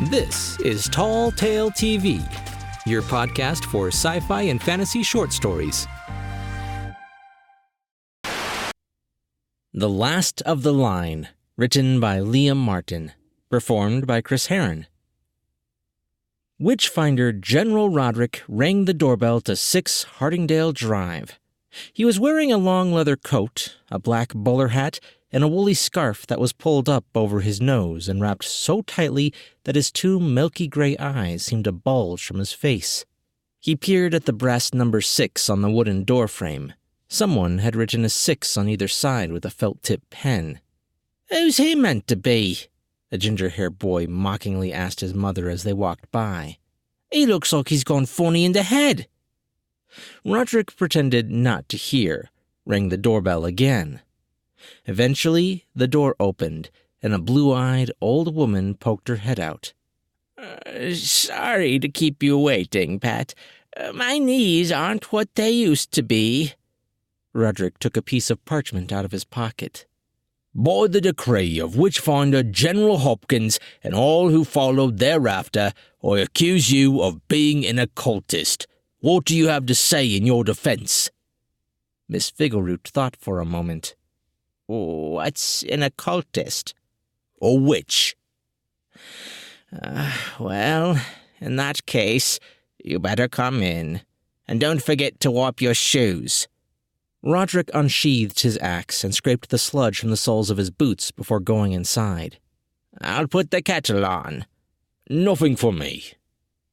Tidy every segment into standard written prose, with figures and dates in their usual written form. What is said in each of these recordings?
This is Tall Tale TV, your podcast for sci-fi and fantasy short stories. The Last of the Line, written by Liam Martin, performed by Chris Herron. Witchfinder General Roderick rang the doorbell to 6 Hardingdale Drive. He was wearing a long leather coat, a black bowler hat, and a woolly scarf that was pulled up over his nose and wrapped so tightly that his 2 milky gray eyes seemed to bulge from his face. He peered at the brass number 6 on the wooden doorframe. Someone had written a 6 on either side with a felt-tip pen. "Who's he meant to be?" a ginger-haired boy mockingly asked his mother as they walked by. "He looks like he's gone funny in the head." Roderick pretended not to hear, rang the doorbell again. Eventually, the door opened, and a blue-eyed old woman poked her head out. "Sorry to keep you waiting, Pat. My knees aren't what they used to be." Roderick took a piece of parchment out of his pocket. "By the decree of Witchfinder General Hopkins and all who followed thereafter, I accuse you of being an occultist. What do you have to say in your defense?" Miss Figleroot thought for a moment. "What's an occultist?" "A witch." Well, in that case, you better come in. And don't forget to wipe your shoes." Roderick unsheathed his axe and scraped the sludge from the soles of his boots before going inside. "I'll put the kettle on." "Nothing for me."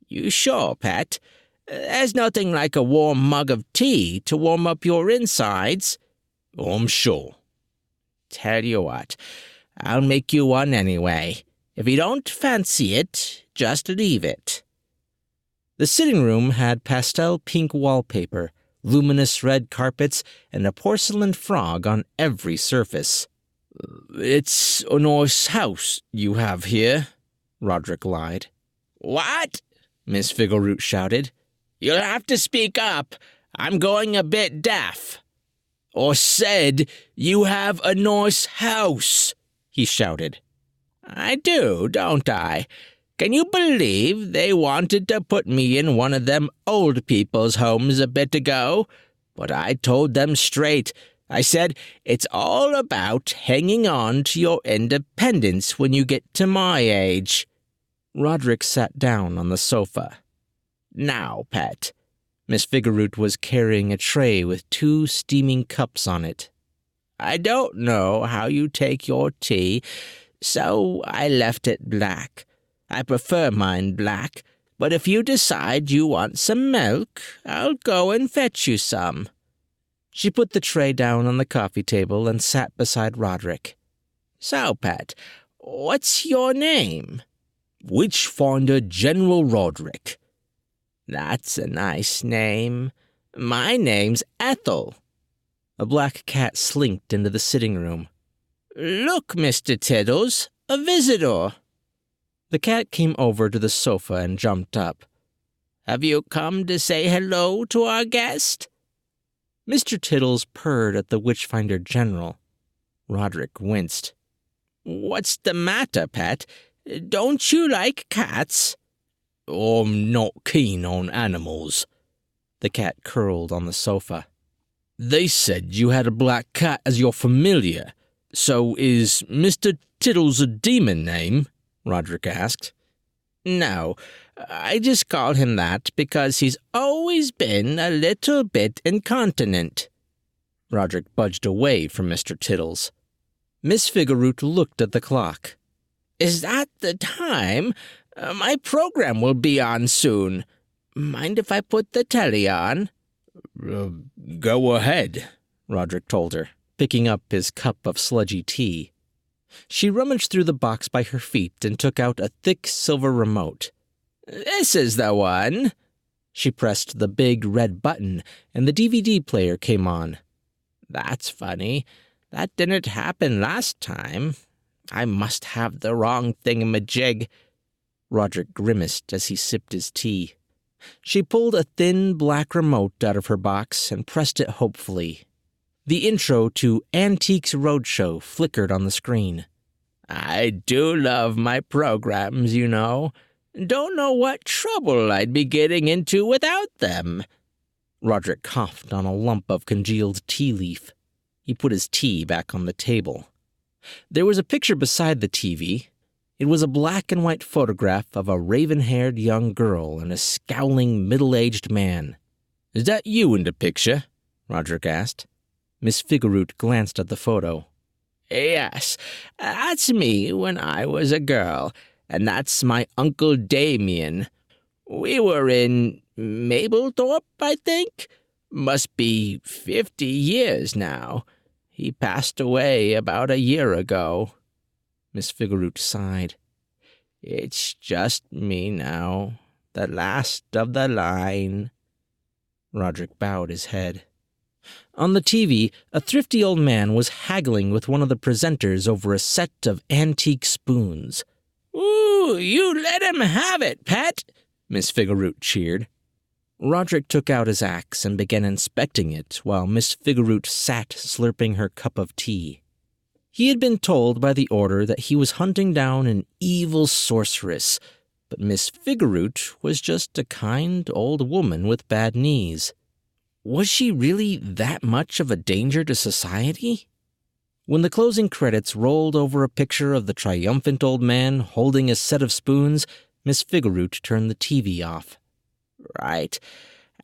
"You sure, Pat? There's nothing like a warm mug of tea to warm up your insides." "I'm sure." "Tell you what, I'll make you one anyway. If you don't fancy it, just leave it." The sitting room had pastel pink wallpaper, luminous red carpets, and a porcelain frog on every surface. "It's a nice house you have here," Roderick lied. "What?" Miss Figleroot shouted. "You'll have to speak up. I'm going a bit deaf." "I said you have a nice house," he shouted. "I do, don't I? Can you believe they wanted to put me in one of them old people's homes a bit ago? But I told them straight. I said, it's all about hanging on to your independence when you get to my age." Roderick sat down on the sofa. "Now, Pet." Miss Figleroot was carrying a tray with 2 steaming cups on it. "I don't know how you take your tea, so I left it black. I prefer mine black, but if you decide you want some milk, I'll go and fetch you some." She put the tray down on the coffee table and sat beside Roderick. "So, Pat, what's your name?" "Witchfinder General Roderick." "That's a nice name. My name's Ethel." A black cat slinked into the sitting room. "Look, Mr. Tiddles, a visitor." The cat came over to the sofa and jumped up. "Have you come to say hello to our guest?" Mr. Tiddles purred at the Witchfinder General. Roderick winced. "What's the matter, Pet? Don't you like cats?" "I'm not keen on animals." The cat curled on the sofa. "They said you had a black cat as your familiar. So is Mr. Tiddles a demon name?" Roderick asked. "No, I just call him that because he's always been a little bit incontinent." Roderick budged away from Mr. Tiddles. Miss Figleroot looked at the clock. "Is that the time? My program will be on soon. Mind if I put the telly on?" Go ahead," Roderick told her, picking up his cup of sludgy tea. She rummaged through the box by her feet and took out a thick silver remote. "This is the one." She pressed the big red button, and the DVD player came on. "That's funny. That didn't happen last time. I must have the wrong thingamajig." Roderick grimaced as he sipped his tea. She pulled a thin black remote out of her box and pressed it hopefully. The intro to Antiques Roadshow flickered on the screen. I do love my programs, you know. Don't know what trouble I'd be getting into without them." Roderick coughed on a lump of congealed tea leaf. He put his tea back on the table. There was a picture beside the TV. It was a black and white photograph of a raven-haired young girl and a scowling middle-aged man. "Is that you in the picture?" Roderick asked. Miss Figueroot glanced at the photo. "Yes, that's me when I was a girl, and that's my Uncle Damien. We were in Mablethorpe, I think. Must be 50 years now. He passed away about a year ago." Miss Figueroot sighed. "It's just me now, the last of the line." Roderick bowed his head. On the TV, a thrifty old man was haggling with one of the presenters over a set of antique spoons. "Ooh, you let him have it, pet," Miss Figueroot cheered. Roderick took out his axe and began inspecting it while Miss Figueroot sat slurping her cup of tea. He had been told by the order that he was hunting down an evil sorceress, but Miss Figueroot was just a kind old woman with bad knees. Was she really that much of a danger to society? When the closing credits rolled over a picture of the triumphant old man holding a set of spoons, Miss Figueroot turned the TV off. "Right.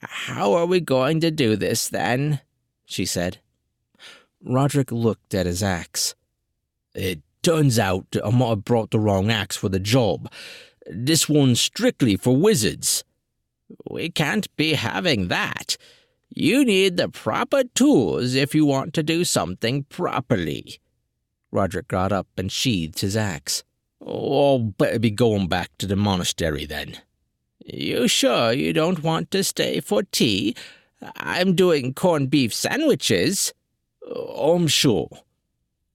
How are we going to do this, then?" she said. Roderick looked at his axe. "It turns out I might have brought the wrong axe for the job. This one's strictly for wizards." "We can't be having that. You need the proper tools if you want to do something properly." Roderick got up and sheathed his axe. "Oh, better be going back to the monastery, then." "You sure you don't want to stay for tea? I'm doing corned beef sandwiches." "I'm sure."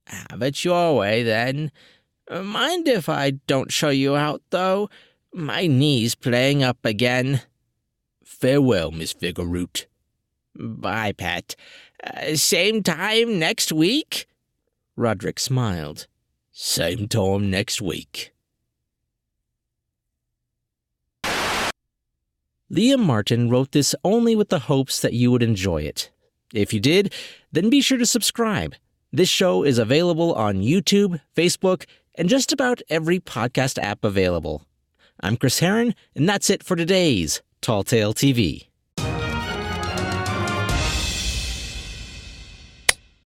"Have it your way, then. Mind if I don't show you out, though? My knee's playing up again." "Farewell, Miss Figueroot." "Bye, pet. Same time next week?" Roderick smiled. "Same time next week." Liam Martin wrote this only with the hopes that you would enjoy it. If you did, then be sure to subscribe. This show is available on YouTube, Facebook, and just about every podcast app available. I'm Chris Herron, and that's it for today's Tall Tale TV.